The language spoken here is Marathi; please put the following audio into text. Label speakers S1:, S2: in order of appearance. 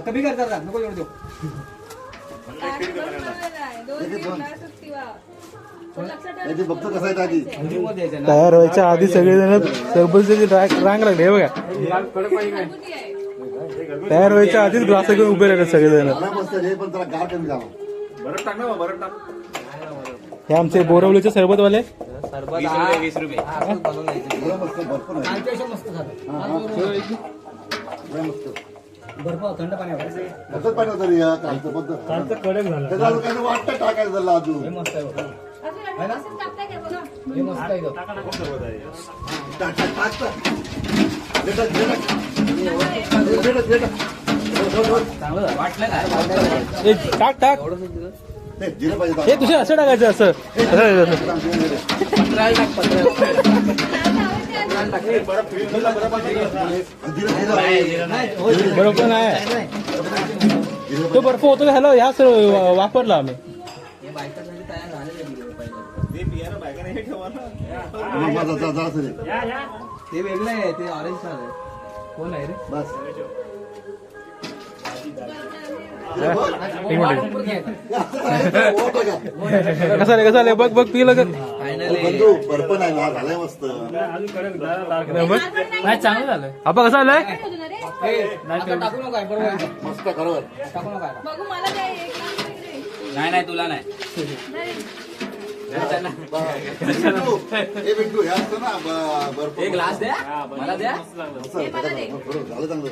S1: कमी करतात नको एवढं देऊ.
S2: तयार व्हायच्या आधी सगळेजण सरबताची रांग लागली बघा. तयार व्हायच्या आधीच ग्लास घेऊन उभे राहतात सगळेजण. हे आमचे बोरवलीचे सरबतवाले.
S1: ₹20 बर्फ थंड पाणी
S3: वाटतं टाकायचं झालं अजून.
S1: हे मस्त आहे बघा. हे मस्त आहे चांगलं वाटलं काय
S2: टाक टाक. हे तुझे असं टाकायचं असं. बर्फ नाही तो बर्फ होतो ह्याला ह्या वापरला आम्ही.
S1: ते वेगळं आहे ते ऑरेंज कोण आहे रे बस.
S2: कसा रे कसा रे बघ बघ पिलं का
S3: बर्फ नाही ना झालंय मस्त.
S2: नाही चांगलं झालंय. आपा कसं आलंय
S1: टाकू नका बरोबर
S3: मस्त खरोबर
S1: टाकू नका.
S4: नाही तुला नाही. एक ग्लास द्या मला द्या.
S3: झालं चांगलं.